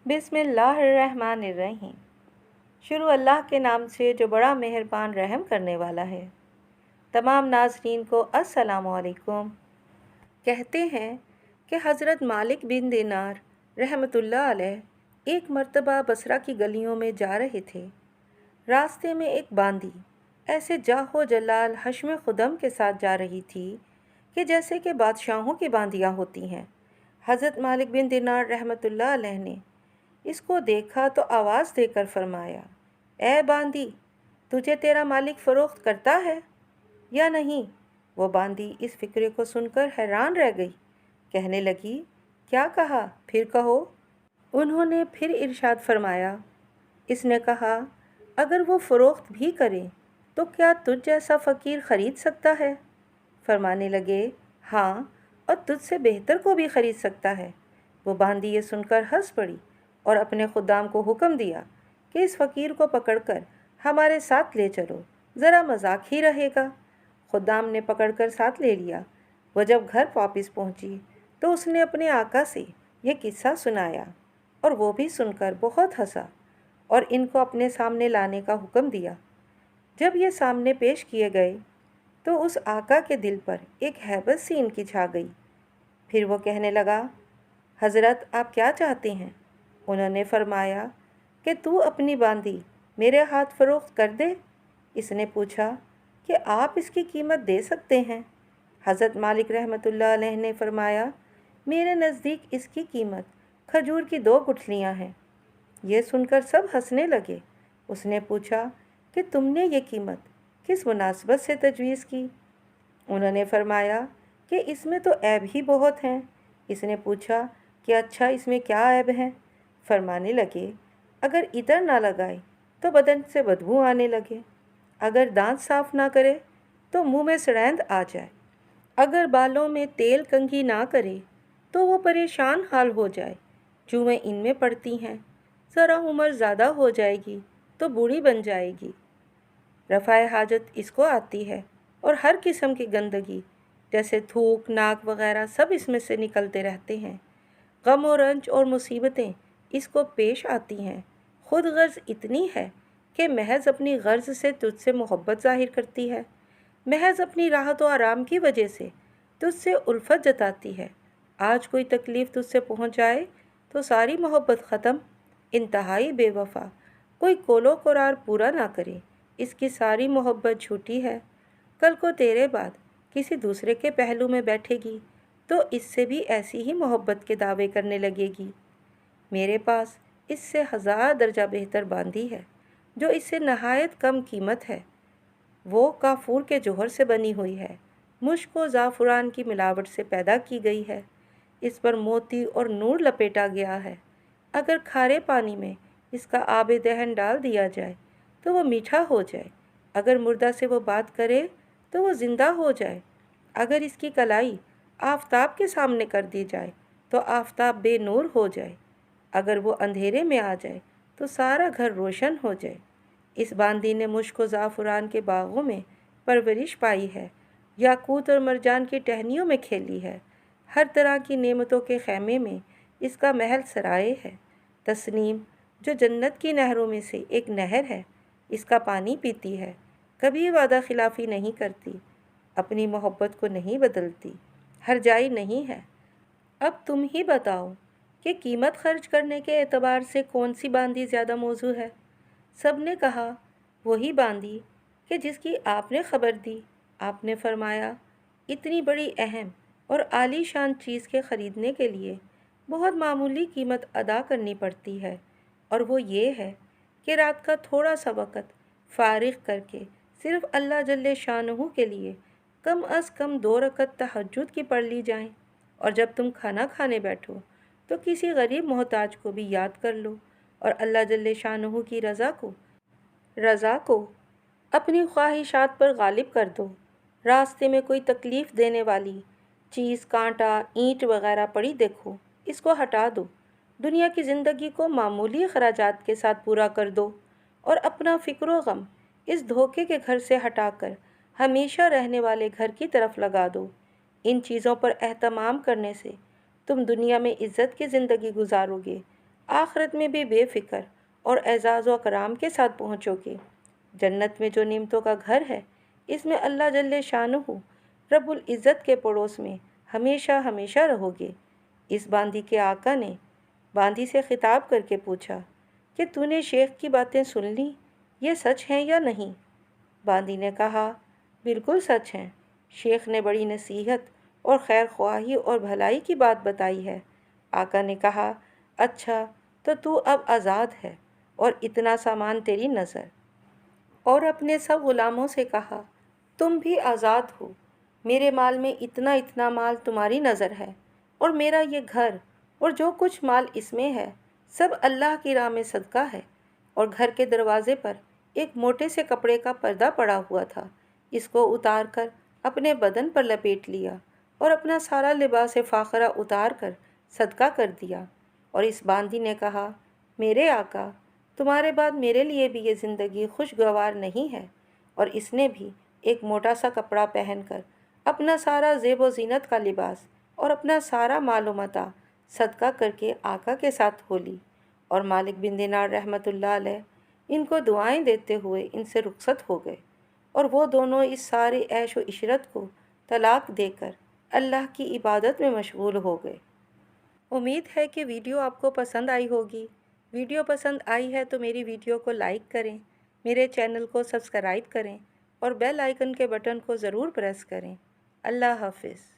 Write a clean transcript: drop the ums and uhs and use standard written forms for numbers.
بسم اللہ الرحمن الرحیم۔ شروع اللہ کے نام سے جو بڑا مہربان رحم کرنے والا ہے۔ تمام ناظرین کو السلام علیکم۔ کہتے ہیں کہ حضرت مالک بن دینار رحمۃ اللہ علیہ ایک مرتبہ بصرہ کی گلیوں میں جا رہے تھے۔ راستے میں ایک باندی ایسے جاہو جلال حشم خدم کے ساتھ جا رہی تھی کہ جیسے کہ بادشاہوں کی باندیاں ہوتی ہیں۔ حضرت مالک بن دینار رحمۃ اللہ علیہ نے اس کو دیکھا تو آواز دے کر فرمایا، اے باندی، تجھے تیرا مالک فروخت کرتا ہے یا نہیں؟ وہ باندی اس فکرے کو سن کر حیران رہ گئی، کہنے لگی، کیا کہا؟ پھر کہو۔ انہوں نے پھر ارشاد فرمایا، اس نے کہا، اگر وہ فروخت بھی کرے تو کیا تجھ جیسا فقیر خرید سکتا ہے؟ فرمانے لگے، ہاں، اور تجھ سے بہتر کو بھی خرید سکتا ہے۔ وہ باندی یہ سن کر ہنس پڑی اور اپنے خدام کو حکم دیا کہ اس فقیر کو پکڑ کر ہمارے ساتھ لے چلو، ذرا مذاق ہی رہے گا۔ خدام نے پکڑ کر ساتھ لے لیا۔ وہ جب گھر واپس پہنچی تو اس نے اپنے آقا سے یہ قصہ سنایا اور وہ بھی سن کر بہت ہنسا اور ان کو اپنے سامنے لانے کا حکم دیا۔ جب یہ سامنے پیش کیے گئے تو اس آقا کے دل پر ایک ہیبت سی ان کی چھا گئی۔ پھر وہ کہنے لگا، حضرت آپ کیا چاہتے ہیں؟ انہوں نے فرمایا کہ تو اپنی باندی میرے ہاتھ فروخت کر دے۔ اس نے پوچھا کہ آپ اس کی قیمت دے سکتے ہیں؟ حضرت مالک رحمۃ اللہ علیہ نے فرمایا، میرے نزدیک اس کی قیمت کھجور کی 2 گٹھلیاں ہیں۔ یہ سن کر سب ہنسنے لگے۔ اس نے پوچھا کہ تم نے یہ قیمت کس مناسبت سے تجویز کی؟ انہوں نے فرمایا کہ اس میں تو عیب ہی بہت ہیں۔ اس نے پوچھا کہ اچھا اس میں کیا عیب ہیں؟ فرمانے لگے، اگر عطر نہ لگائے تو بدن سے بدبو آنے لگے، اگر دانت صاف نہ کرے تو منہ میں سڑیند آ جائے، اگر بالوں میں تیل کنگھی نہ کرے تو وہ پریشان حال ہو جائے، جوئیں ان میں پڑتی ہیں، ذرا عمر زیادہ ہو جائے گی تو بوڑھی بن جائے گی، رفع حاجت اس کو آتی ہے، اور ہر قسم کی گندگی جیسے تھوک، ناک وغیرہ سب اس میں سے نکلتے رہتے ہیں، غم و رنج اور مصیبتیں اس کو پیش آتی ہیں، خود غرض اتنی ہے کہ محض اپنی غرض سے تجھ سے محبت ظاہر کرتی ہے، محض اپنی راحت و آرام کی وجہ سے تجھ سے الفت جتاتی ہے، آج کوئی تکلیف تجھ سے پہنچ جائے تو ساری محبت ختم، انتہائی بے وفا، کوئی کول و قرار پورا نہ کرے، اس کی ساری محبت جھوٹی ہے، کل کو تیرے بعد کسی دوسرے کے پہلو میں بیٹھے گی تو اس سے بھی ایسی ہی محبت کے دعوے کرنے لگے گی۔ میرے پاس اس سے 1000 درجہ بہتر باندی ہے جو اس سے نہایت کم قیمت ہے، وہ کافور کے جوہر سے بنی ہوئی ہے، مشک و زعفران کی ملاوٹ سے پیدا کی گئی ہے، اس پر موتی اور نور لپیٹا گیا ہے، اگر کھارے پانی میں اس کا آب دہن ڈال دیا جائے تو وہ میٹھا ہو جائے، اگر مردہ سے وہ بات کرے تو وہ زندہ ہو جائے، اگر اس کی کلائی آفتاب کے سامنے کر دی جائے تو آفتاب بے نور ہو جائے، اگر وہ اندھیرے میں آ جائے تو سارا گھر روشن ہو جائے۔ اس باندی نے مشک و زعفران کے باغوں میں پرورش پائی ہے، یاقوت اور مرجان کی ٹہنیوں میں کھیلی ہے، ہر طرح کی نعمتوں کے خیمے میں اس کا محل سرائے ہے، تسنیم جو جنت کی نہروں میں سے ایک نہر ہے، اس کا پانی پیتی ہے، کبھی وعدہ خلافی نہیں کرتی، اپنی محبت کو نہیں بدلتی، ہر جائی نہیں ہے۔ اب تم ہی بتاؤ کہ قیمت خرچ کرنے کے اعتبار سے کون سی باندی زیادہ موزوں ہے؟ سب نے کہا، وہی باندی کہ جس کی آپ نے خبر دی۔ آپ نے فرمایا، اتنی بڑی اہم اور عالی شان چیز کے خریدنے کے لیے بہت معمولی قیمت ادا کرنی پڑتی ہے، اور وہ یہ ہے کہ رات کا تھوڑا سا وقت فارغ کر کے صرف اللہ جل شانہ کے لیے کم از کم 2 رکعت تہجد کی پڑھ لی جائیں، اور جب تم کھانا کھانے بیٹھو تو کسی غریب محتاج کو بھی یاد کر لو، اور اللہ جل شانہ کی رضا کو اپنی خواہشات پر غالب کر دو۔ راستے میں کوئی تکلیف دینے والی چیز، کانٹا، اینٹ وغیرہ پڑی دیکھو، اس کو ہٹا دو، دنیا کی زندگی کو معمولی اخراجات کے ساتھ پورا کر دو، اور اپنا فکر و غم اس دھوکے کے گھر سے ہٹا کر ہمیشہ رہنے والے گھر کی طرف لگا دو۔ ان چیزوں پر اہتمام کرنے سے تم دنیا میں عزت کی زندگی گزارو گے، آخرت میں بھی بے فکر اور اعزاز و کرام کے ساتھ پہنچو گے۔ جنت میں جو نعمتوں کا گھر ہے، اس میں اللہ جل شانہ رب العزت کے پڑوس میں ہمیشہ ہمیشہ رہو گے۔ اس باندی کے آقا نے باندی سے خطاب کر کے پوچھا کہ تو نے شیخ کی باتیں سن لی، یہ سچ ہیں یا نہیں؟ باندی نے کہا بالکل سچ ہیں، شیخ نے بڑی نصیحت اور خیر خواہی اور بھلائی کی بات بتائی ہے۔ آقا نے کہا اچھا تو اب آزاد ہے اور اتنا سامان تیری نظر، اور اپنے سب غلاموں سے کہا تم بھی آزاد ہو، میرے مال میں اتنا اتنا مال تمہاری نظر ہے، اور میرا یہ گھر اور جو کچھ مال اس میں ہے سب اللہ کی راہ میں صدقہ ہے۔ اور گھر کے دروازے پر ایک موٹے سے کپڑے کا پردہ پڑا ہوا تھا، اس کو اتار کر اپنے بدن پر لپیٹ لیا اور اپنا سارا لباس فاخرہ اتار کر صدقہ کر دیا۔ اور اس باندی نے کہا میرے آقا، تمہارے بعد میرے لیے بھی یہ زندگی خوشگوار نہیں ہے، اور اس نے بھی ایک موٹا سا کپڑا پہن کر اپنا سارا زیب و زینت کا لباس اور اپنا سارا مال و متاع صدقہ کر کے آقا کے ساتھ ہو لی۔ اور مالک بن دینار رحمۃ اللہ علیہ ان کو دعائیں دیتے ہوئے ان سے رخصت ہو گئے، اور وہ دونوں اس سارے عیش و عشرت کو طلاق دے کر اللہ کی عبادت میں مشغول ہو گئے۔ امید ہے کہ ویڈیو آپ کو پسند آئی ہوگی۔ ویڈیو پسند آئی ہے تو میری ویڈیو کو لائک کریں، میرے چینل کو سبسکرائب کریں اور بیل آئیکن کے بٹن کو ضرور پریس کریں۔ اللہ حافظ۔